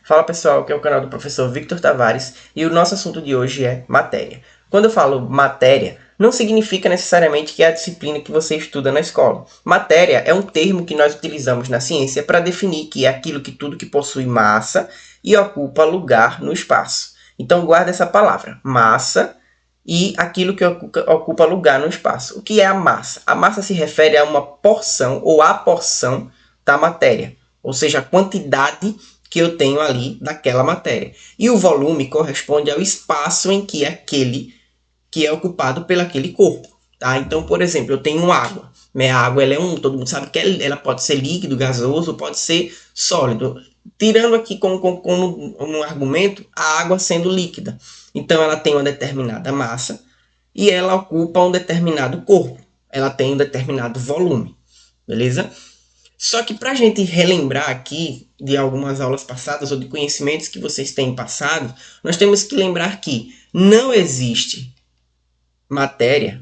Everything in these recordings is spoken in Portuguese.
Fala pessoal, aqui é o canal do professor Victor Tavares e o nosso assunto de hoje é matéria. Quando eu falo matéria, não significa necessariamente que é a disciplina que você estuda na escola. Matéria é um termo que nós utilizamos na ciência para definir que é aquilo que tudo que possui massa e ocupa lugar no espaço. Então guarda essa palavra, massa e aquilo que ocupa lugar no espaço. O que é a massa? A massa se refere a uma porção ou a porção da matéria, ou seja, a quantidade que eu tenho ali daquela matéria. E o volume corresponde ao espaço em que aquele que é ocupado pelo aquele corpo. Tá? Então, por exemplo, eu tenho água. Minha água ela é todo mundo sabe que ela pode ser líquido, gasoso, pode ser sólido. Tirando aqui como um argumento a água sendo líquida. Então, ela tem uma determinada massa e ela ocupa um determinado corpo. Ela tem um determinado volume. Beleza? Só que para a gente relembrar aqui de algumas aulas passadas ou de conhecimentos que vocês têm passado, nós temos que lembrar que não existe matéria,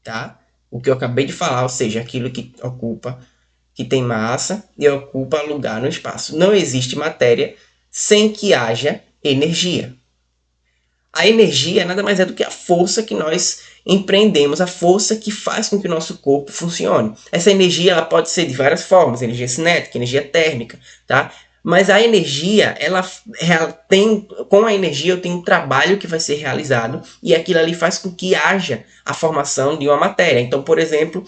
tá? O que eu acabei de falar, ou seja, aquilo que tem massa e ocupa lugar no espaço. Não existe matéria sem que haja energia. A energia nada mais é do que a força que nós empreendemos, a força que faz com que o nosso corpo funcione. Essa energia ela pode ser de várias formas, energia cinética, energia térmica, tá? Mas a energia, com a energia eu tenho um trabalho que vai ser realizado e aquilo ali faz com que haja a formação de uma matéria. Então, por exemplo,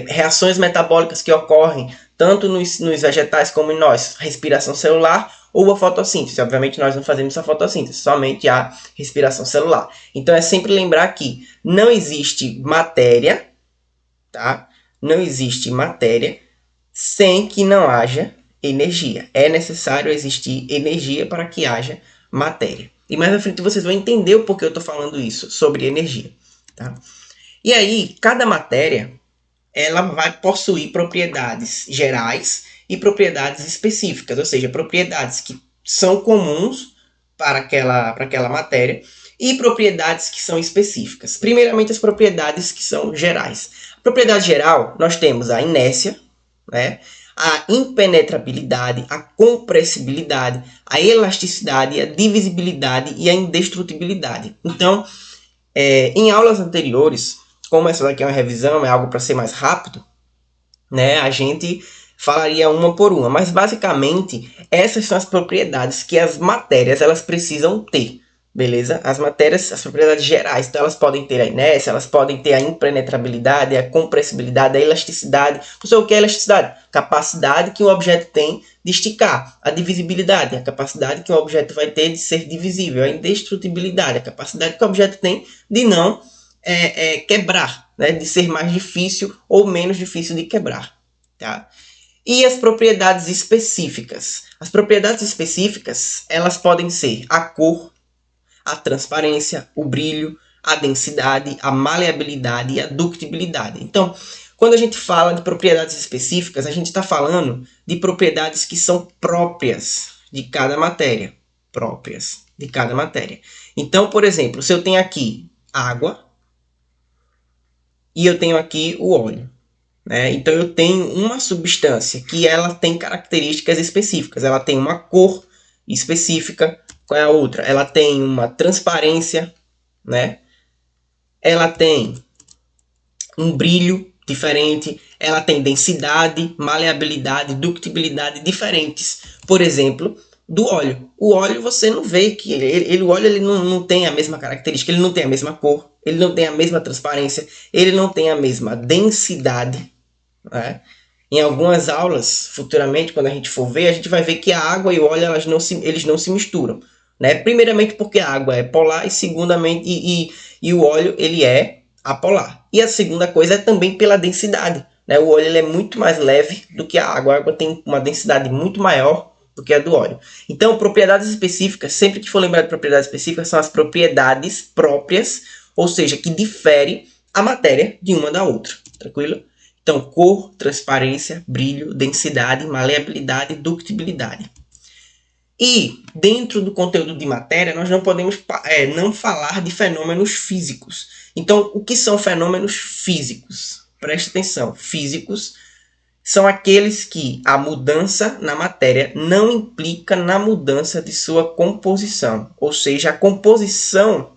reações metabólicas que ocorrem tanto nos vegetais como em nós, respiração celular ou a fotossíntese. Obviamente nós não fazemos a fotossíntese, somente a respiração celular. Então é sempre lembrar que não existe matéria, tá? Não existe matéria sem que não haja energia. É necessário existir energia para que haja matéria. E mais na frente vocês vão entender o porquê eu estou falando isso, sobre energia. Tá? E aí, cada matéria ela vai possuir propriedades gerais e propriedades específicas, ou seja, propriedades que são comuns para aquela matéria e propriedades que são específicas. Primeiramente, as propriedades que são gerais. A propriedade geral, nós temos a inércia, né? A impenetrabilidade, a compressibilidade, a elasticidade, a divisibilidade e a indestrutibilidade. Então, em aulas anteriores, como essa daqui é uma revisão, é algo para ser mais rápido, né? A gente falaria uma por uma, mas basicamente essas são as propriedades que as matérias elas precisam ter, beleza? As matérias, as propriedades gerais, então elas podem ter a inércia, elas podem ter a impenetrabilidade, a compressibilidade, a elasticidade. Você o que é elasticidade? Capacidade que um objeto tem de esticar. A divisibilidade, a capacidade que um objeto vai ter de ser divisível. A indestrutibilidade, a capacidade que o objeto tem de não quebrar, né? De ser mais difícil ou menos difícil de quebrar. Tá? E as propriedades específicas. As propriedades específicas elas podem ser a cor, a transparência, o brilho, a densidade, a maleabilidade e a ductibilidade. Então, quando a gente fala de propriedades específicas, a gente está falando de propriedades que são próprias de cada matéria. Próprias de cada matéria. Então, por exemplo, se eu tenho aqui água e eu tenho aqui o óleo. Né? Então eu tenho uma substância que ela tem características específicas. Ela tem uma cor específica. Qual é a outra? Ela tem uma transparência, né? Ela tem um brilho diferente. Ela tem densidade, maleabilidade, ductibilidade diferentes. Por exemplo, do óleo. O óleo você não vê que o óleo ele não tem a mesma característica, ele não tem a mesma cor, ele não tem a mesma transparência, ele não tem a mesma densidade. Né? Em algumas aulas, futuramente, quando a gente for ver, a gente vai ver que a água e o óleo eles não se misturam. Né? Primeiramente porque a água é polar e segundamente e o óleo ele é apolar. E a segunda coisa é também pela densidade. Né? O óleo ele é muito mais leve do que a água. A água tem uma densidade muito maior do que a do óleo. Então, propriedades específicas, sempre que for lembrar de propriedades específicas, são as propriedades próprias, ou seja, que diferem a matéria de uma da outra. Tranquilo? Então, cor, transparência, brilho, densidade, maleabilidade, ductibilidade. E, dentro do conteúdo de matéria, nós não podemos não falar de fenômenos físicos. Então, o que são fenômenos físicos? Preste atenção. Físicos são aqueles que a mudança na matéria não implica na mudança de sua composição. Ou seja, a composição,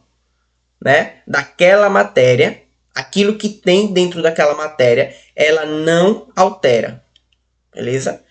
né, daquela matéria, aquilo que tem dentro daquela matéria, ela não altera. Beleza?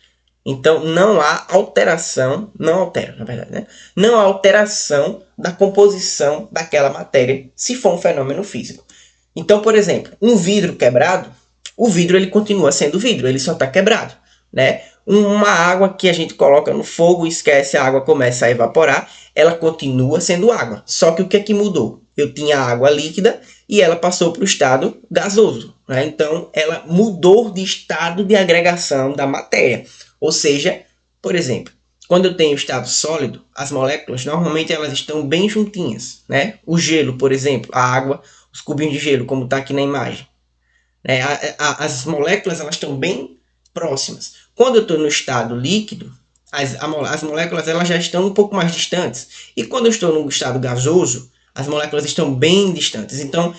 Então, não há alteração, não altera, na verdade, né? Não há alteração da composição daquela matéria, se for um fenômeno físico. Então, por exemplo, um vidro quebrado, o vidro ele continua sendo vidro, ele só está quebrado, né? Uma água que a gente coloca no fogo, esquece, a água começa a evaporar, ela continua sendo água. Só que o que é que mudou? Eu tinha água líquida e ela passou para o estado gasoso, né? Então, ela mudou de estado de agregação da matéria. Ou seja, por exemplo, quando eu tenho estado sólido, as moléculas normalmente elas estão bem juntinhas, né? O gelo, por exemplo, a água, os cubinhos de gelo, como está aqui na imagem, né? As moléculas elas estão bem próximas. Quando eu estou no estado líquido, as moléculas elas já estão um pouco mais distantes. E quando eu estou no estado gasoso, as moléculas estão bem distantes. Então,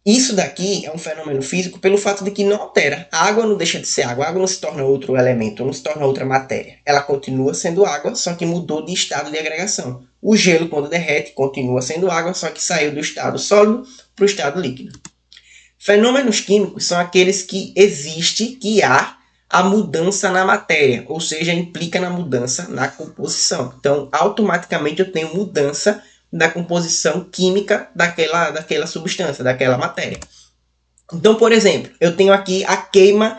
isso daqui é um fenômeno físico pelo fato de que não altera. A água não deixa de ser água, a água não se torna outro elemento, não se torna outra matéria. Ela continua sendo água, só que mudou de estado de agregação. O gelo, quando derrete, continua sendo água, só que saiu do estado sólido para o estado líquido. Fenômenos químicos são aqueles que existe, que há a mudança na matéria, ou seja, implica na mudança na composição. Então, automaticamente eu tenho mudança da composição química daquela substância, daquela matéria. Então, por exemplo, eu tenho aqui a queima,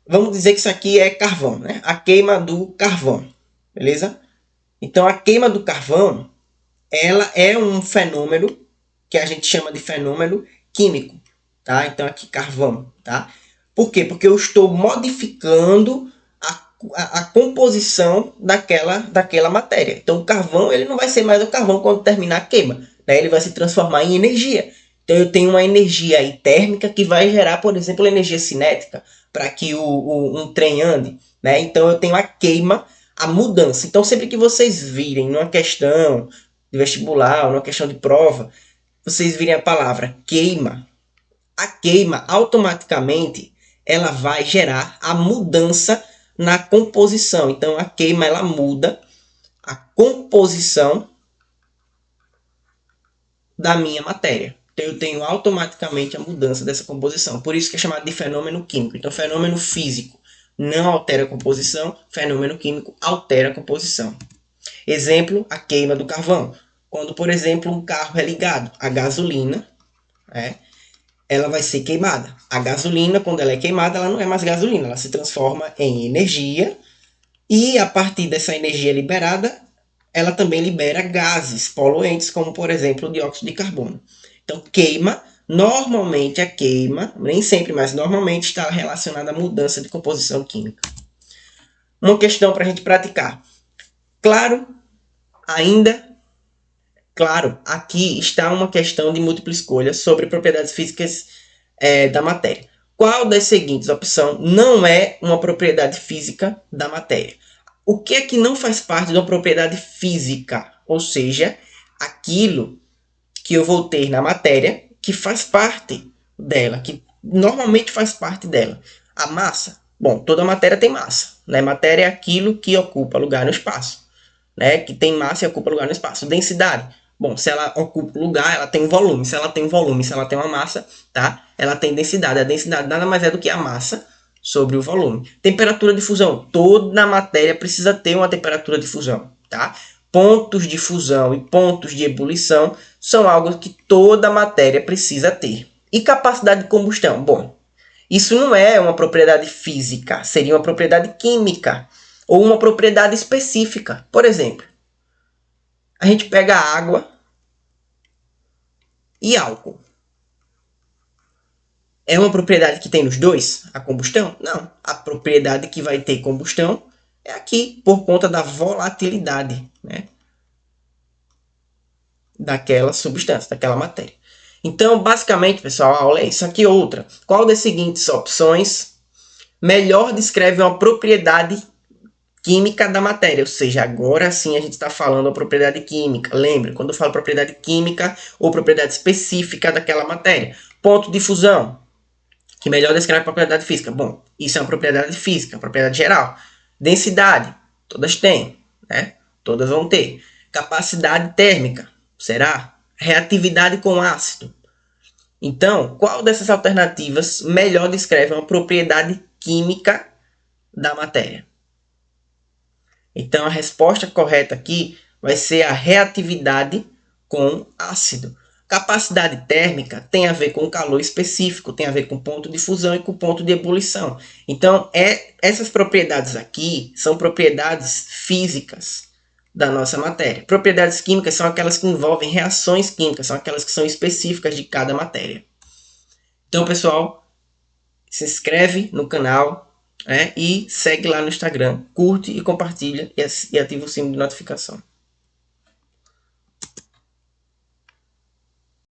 vamos dizer que isso aqui é carvão, né? A queima do carvão, beleza? Então, a queima do carvão, ela é um fenômeno que a gente chama de fenômeno químico, tá? Então, aqui carvão, tá? Por quê? Porque eu estou modificando a composição daquela matéria. Então, o carvão ele não vai ser mais o carvão quando terminar a queima, né? Ele vai se transformar em energia. Então, eu tenho uma energia aí térmica que vai gerar, por exemplo, energia cinética para que um trem ande, né? Então, eu tenho a queima, a mudança. Então, sempre que vocês virem numa questão de vestibular ou numa questão de prova, vocês virem a palavra queima, a queima automaticamente ela vai gerar a mudança na composição. Então, a queima ela muda a composição da minha matéria. Então, eu tenho automaticamente a mudança dessa composição. Por isso que é chamado de fenômeno químico. Então, fenômeno físico não altera a composição, fenômeno químico altera a composição. Exemplo, a queima do carvão. Quando, por exemplo, um carro é ligado à gasolina, ela vai ser queimada. A gasolina, quando ela é queimada, ela não é mais gasolina, ela se transforma em energia e a partir dessa energia liberada, ela também libera gases poluentes, como por exemplo o dióxido de carbono. Então, queima, normalmente a queima, nem sempre, mas normalmente está relacionada à mudança de composição química. Uma questão para a gente praticar. Claro, aqui está uma questão de múltipla escolha sobre propriedades físicas da matéria. Qual das seguintes opções não é uma propriedade física da matéria? O que é que não faz parte de uma propriedade física? Ou seja, aquilo que eu vou ter na matéria que faz parte dela, que normalmente faz parte dela. A massa. Bom, toda matéria tem massa, né? Matéria é aquilo que ocupa lugar no espaço, né? Que tem massa e ocupa lugar no espaço. Densidade. Bom, se ela ocupa lugar, ela tem volume. Se ela tem volume, se ela tem uma massa, tá? Ela tem densidade. A densidade nada mais é do que a massa sobre o volume. Temperatura de fusão. Toda matéria precisa ter uma temperatura de fusão, tá? Pontos de fusão e pontos de ebulição são algo que toda matéria precisa ter. E capacidade de combustão? Bom, isso não é uma propriedade física, seria uma propriedade química ou uma propriedade específica. Por exemplo, a gente pega água e álcool. É uma propriedade que tem nos dois, a combustão? Não. A propriedade que vai ter combustão é aqui, por conta da volatilidade, né, daquela substância, daquela matéria. Então, basicamente, pessoal, a aula é isso. Aqui outra. Qual das seguintes opções melhor descreve uma propriedade química da matéria? Ou seja, agora sim a gente está falando a propriedade química. Lembre, quando eu falo propriedade química ou propriedade específica daquela matéria. Ponto de fusão. que melhor descreve a propriedade física. Bom, isso é uma propriedade física, uma propriedade geral. Densidade, todas têm, né? Todas vão ter. Capacidade térmica, será? Reatividade com ácido. Então, qual dessas alternativas melhor descreve uma propriedade química da matéria? Então, a resposta correta aqui vai ser a reatividade com ácido. Capacidade térmica tem a ver com calor específico, tem a ver com ponto de fusão e com ponto de ebulição. Então, essas propriedades aqui são propriedades físicas da nossa matéria. Propriedades químicas são aquelas que envolvem reações químicas, são aquelas que são específicas de cada matéria. Então, pessoal, se inscreve no canal, e segue lá no Instagram, curte e compartilha e ativa o sino de notificação.